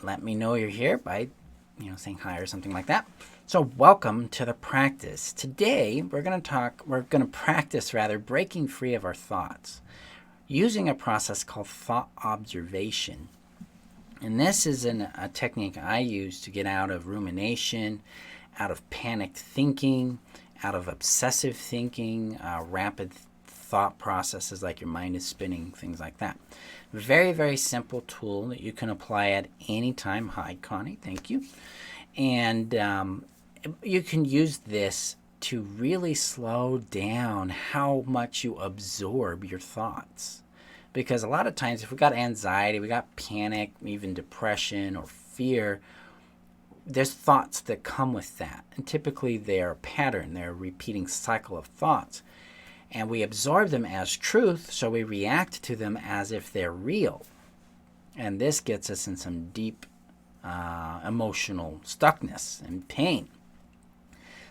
let me know you're here by, saying hi or something like that. So welcome to the practice. Today we're going to practice breaking free of our thoughts using a process called thought observation. And this is a technique I use to get out of rumination, out of panicked thinking, out of obsessive thinking, rapid thought processes like your mind is spinning, things like that. Very, very simple tool that you can apply at any time. Hi, Connie. Thank you. And you can use this to really slow down how much you absorb your thoughts. Because a lot of times if we got anxiety, we got panic, even depression or fear, there's thoughts that come with that. And typically they're a pattern. They're a repeating cycle of thoughts. And we absorb them as truth, so we react to them as if they're real. And this gets us in some deep emotional stuckness and pain.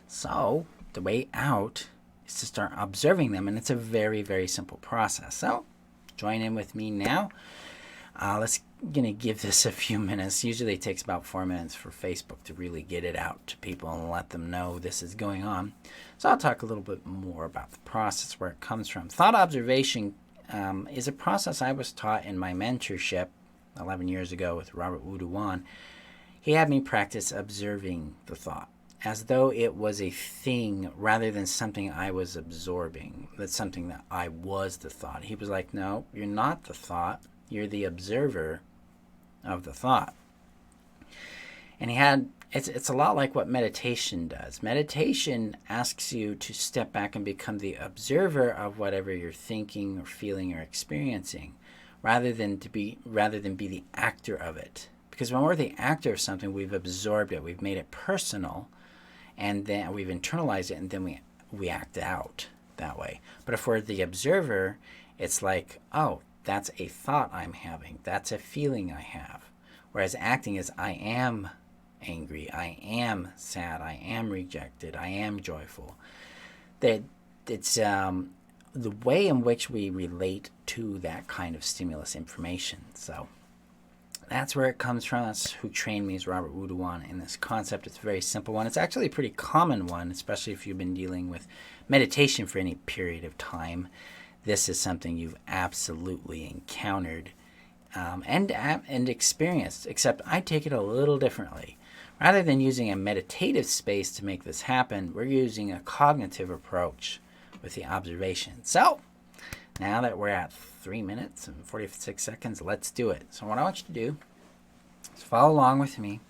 So the way out is to start observing them, and it's a very, very simple process. So join in with me now. Let's gonna give this a few minutes. Usually it takes about 4 minutes for Facebook to really get it out to people and let them know this is going on. So I'll talk a little bit more about the process, where it comes from. Thought observation is a process I was taught in my mentorship 11 years ago with Robert Wuduwan. He had me practice observing the thought as though it was a thing rather than something I was absorbing. That's something that I was the thought. He was like, no, you're not the thought. You're the observer of the thought. And it's a lot like what meditation does. Meditation asks you to step back and become the observer of whatever you're thinking or feeling or experiencing, rather than be the actor of it. Because when we're the actor of something, we've absorbed it, we've made it personal, and then we've internalized it, and then we act out that way. But if we're the observer, it's like, oh, that's a thought I'm having. That's a feeling I have. Whereas acting is, I am angry, I am sad, I am rejected, I am joyful. It's the way in which we relate to that kind of stimulus information. So that's where it comes from. That's who trained me, is Robert Wuduwan, in this concept. It's a very simple one. It's actually a pretty common one, especially if you've been dealing with meditation for any period of time. This is something you've absolutely encountered and experienced, except I take it a little differently. Rather than using a meditative space to make this happen, we're using a cognitive approach with the observation. So now that we're at 3 minutes and 46 seconds, let's do it. So what I want you to do is follow along with me.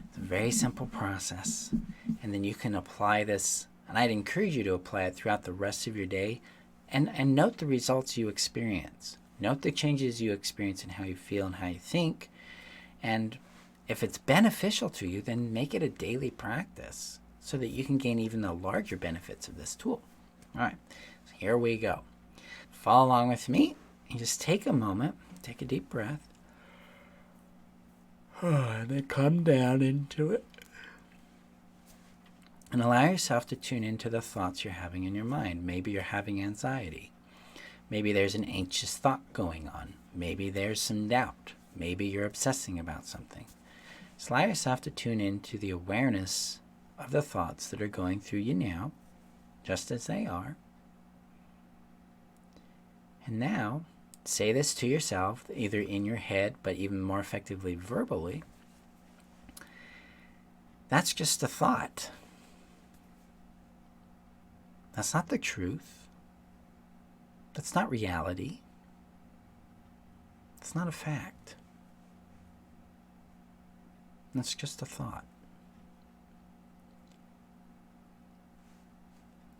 It's a very simple process. And then you can apply this, and I'd encourage you to apply it throughout the rest of your day. And note the results you experience. Note the changes you experience in how you feel and how you think. And if it's beneficial to you, then make it a daily practice so that you can gain even the larger benefits of this tool. All right, so here we go. Follow along with me and just take a moment, take a deep breath, and then come down into it. And allow yourself to tune into the thoughts you're having in your mind. Maybe you're having anxiety. Maybe there's an anxious thought going on. Maybe there's some doubt. Maybe you're obsessing about something. Just allow yourself to tune into the awareness of the thoughts that are going through you now, just as they are. And now, say this to yourself, either in your head, but even more effectively verbally. That's just a thought. That's not the truth. That's not reality. It's not a fact. That's just a thought.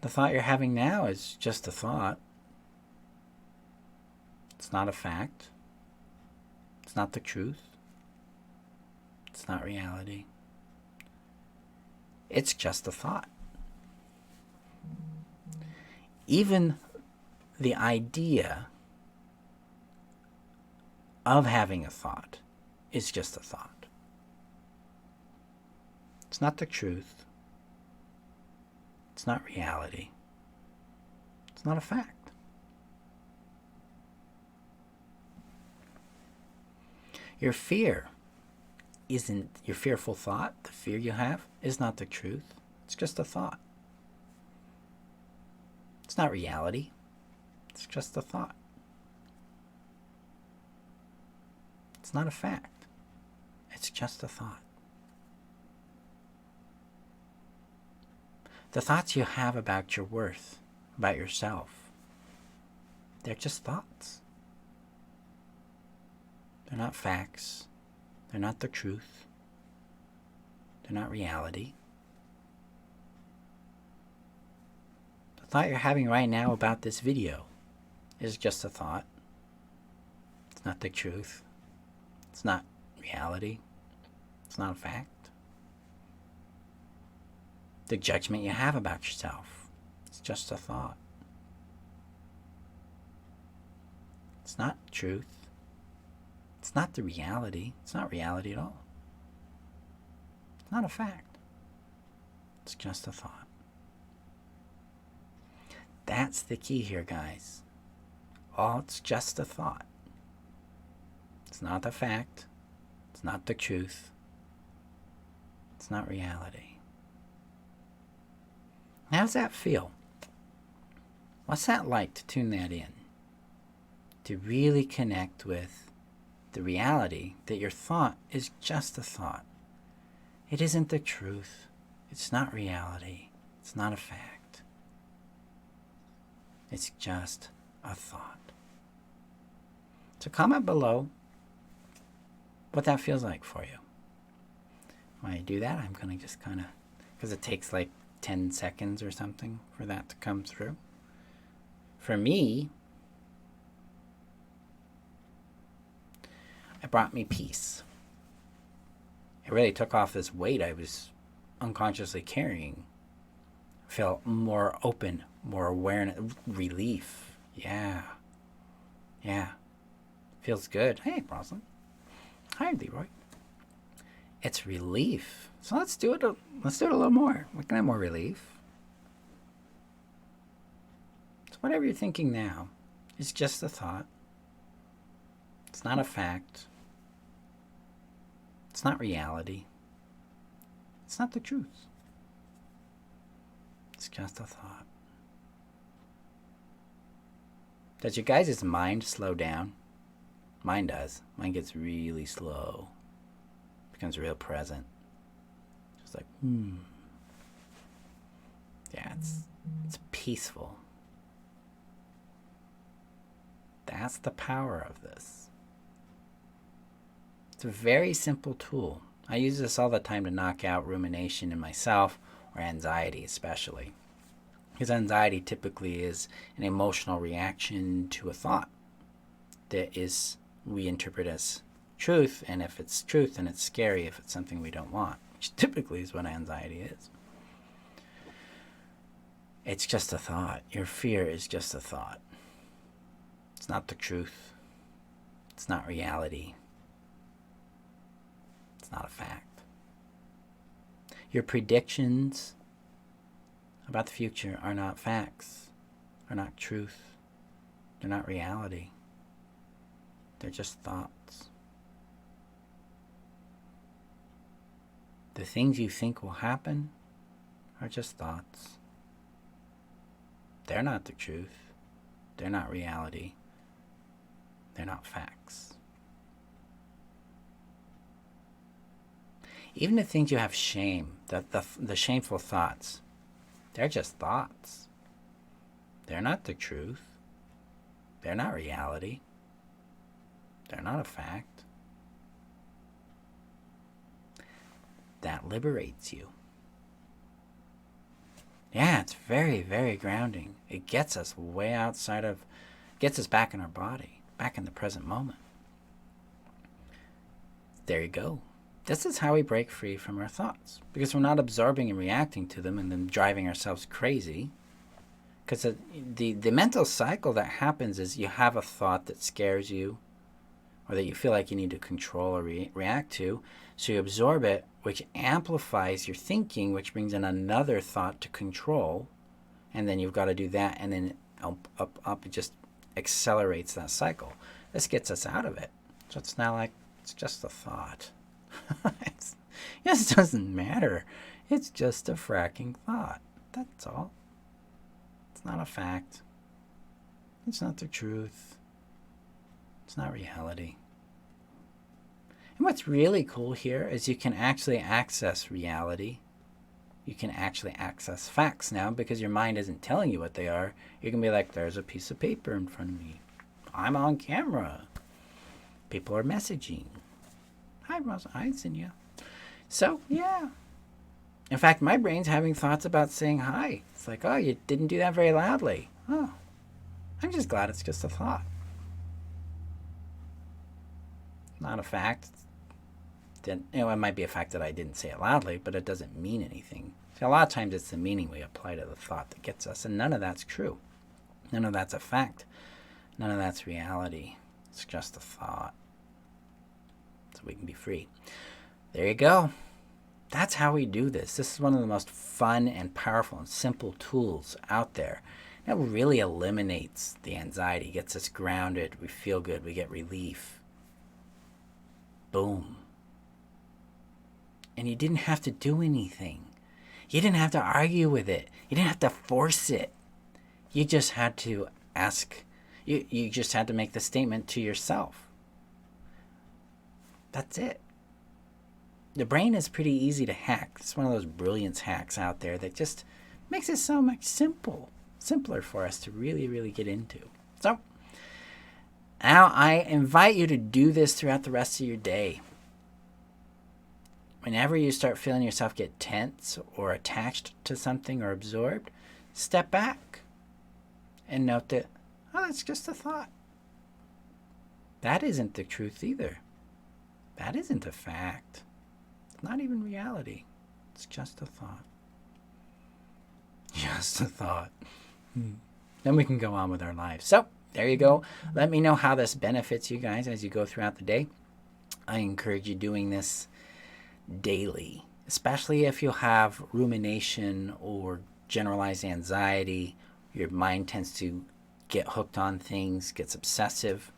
The thought you're having now is just a thought. It's not a fact. It's not the truth. It's not reality. It's just a thought. Even the idea of having a thought is just a thought. It's not the truth. It's not reality. It's not a fact. Your fear isn't your fearful thought, the fear you have, is not the truth. It's just a thought. It's not reality. It's just a thought. It's not a fact. It's just a thought. The thoughts you have about your worth, about yourself, they're just thoughts. They're not facts. They're not the truth. They're not reality. The thought you're having right now about this video is just a thought. It's not the truth. It's not reality. It's not a fact. The judgment you have about yourself, it's just a thought. It's not truth. It's not the reality. It's not reality at all. It's not a fact. It's just a thought. That's the key here, guys. It's just a thought. It's not the fact. It's not the truth. It's not reality. How does that feel? What's that like to tune that in? To really connect with the reality that your thought is just a thought. It isn't the truth. It's not reality. It's not a fact. It's just a thought. So comment below what that feels like for you. When I do that, I'm going to just kind of, because it takes like 10 seconds or something for that to come through. For me, it brought me peace. It really took off this weight I was unconsciously carrying. I felt more open, more awareness, relief. Yeah. Feels good. Hey, Rosalind. Hi, Leroy. It's relief. So let's do it a little more. We can have more relief. So whatever you're thinking now is just a thought. It's not a fact. It's not reality. It's not the truth. It's just a thought. Does your guys' mind slow down? Mine does. Mine gets really slow. Becomes real present. Just like, Yeah, it's peaceful. That's the power of this. It's a very simple tool. I use this all the time to knock out rumination in myself, or anxiety especially. Because anxiety typically is an emotional reaction to a thought that we interpret as truth, and if it's truth, then it's scary if it's something we don't want, which typically is what anxiety is. It's just a thought. Your fear is just a thought. It's not the truth. It's not reality. It's not a fact. Your predictions about the future are not facts, are not truth. They're not reality. They're just thoughts. The things you think will happen are just thoughts. They're not the truth. They're not reality. They're not facts. Even the things you have shame, the shameful thoughts, they're just thoughts. They're not the truth. They're not reality. They're not a fact. That liberates you. Yeah, it's very, very grounding. It gets us way outside of, gets us back in our body, back in the present moment. There you go. This is how we break free from our thoughts, because we're not absorbing and reacting to them and then driving ourselves crazy. Because the mental cycle that happens is you have a thought that scares you, or that you feel like you need to control or react to, so you absorb it, which amplifies your thinking, which brings in another thought to control, and then you've got to do that, and then up, it just accelerates that cycle. This gets us out of it. So it's now like, it's just a thought. It just doesn't matter. It's just a fracking thought. That's all. It's not a fact. It's not the truth. It's not reality. And what's really cool here is you can actually access reality. You can actually access facts now because your mind isn't telling you what they are. You can be like, there's a piece of paper in front of me. I'm on camera. People are messaging. Hi, Ross. Hi, Zinnia. So, yeah. In fact, my brain's having thoughts about saying hi. It's like, oh, you didn't do that very loudly. Oh, I'm just glad it's just a thought. Not a fact. It might be a fact that I didn't say it loudly, but it doesn't mean anything. See, a lot of times it's the meaning we apply to the thought that gets us, and none of that's true. None of that's a fact. None of that's reality. It's just a thought. So we can be free. There you go. That's how we do this. This is one of the most fun and powerful and simple tools out there. It really eliminates the anxiety, gets us grounded, we feel good, we get relief. Boom. And you didn't have to do anything. You didn't have to argue with it. You didn't have to force it. You just had to ask. You just had to make the statement to yourself. That's it. The brain is pretty easy to hack. It's one of those brilliance hacks out there that just makes it so much simpler for us to really, really get into. So now I invite you to do this throughout the rest of your day. Whenever you start feeling yourself get tense or attached to something or absorbed, step back and note that, oh, that's just a thought. That isn't the truth either. That isn't a fact. It's not even reality. It's just a thought. Just a thought. Then we can go on with our lives. So there you go. Let me know how this benefits you guys as you go throughout the day. I encourage you doing this daily, especially if you have rumination or generalized anxiety. Your mind tends to get hooked on things, gets obsessive.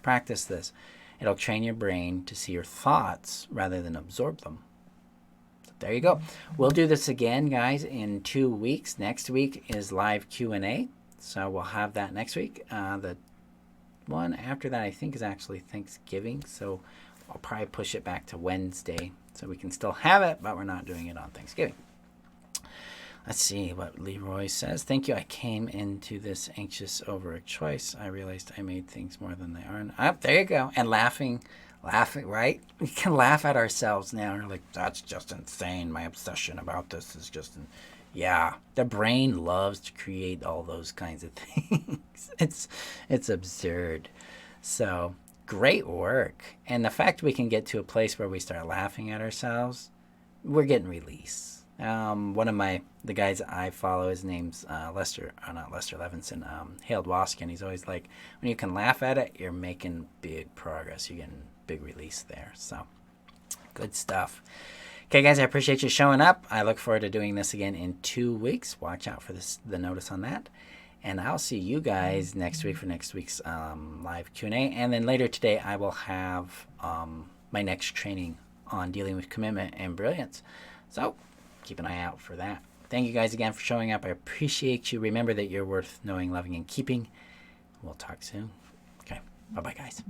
Practice this. It'll train your brain to see your thoughts rather than absorb them. So there you go. We'll do this again, guys, in 2 weeks. Next week is live Q&A, so we'll have that next week. The one after that, I think, is actually Thanksgiving, so I'll probably push it back to Wednesday so we can still have it, but we're not doing it on Thanksgiving. Let's see what Leroy says. Thank you. I came into this anxious over a choice. I realized I made things more than they are. There you go. And laughing, right? We can laugh at ourselves now. We're like, that's just insane. My obsession about this is just, yeah. The brain loves to create all those kinds of things. It's absurd. So great work. And the fact we can get to a place where we start laughing at ourselves, we're getting release. One of the guys I follow, his name's Lester Levinson, Hailed Waskin. He's always like, when you can laugh at it, you're making big progress. You're getting big release there. So good stuff. Okay, guys, I appreciate you showing up. I look forward to doing this again in 2 weeks. Watch out for the notice on that. And I'll see you guys next week for next week's live Q&A. And then later today, I will have my next training on dealing with commitment and brilliance. So keep an eye out for that. Thank you guys again for showing up. I appreciate you. Remember that you're worth knowing, loving, and keeping. We'll talk soon. Okay. Bye-bye, guys.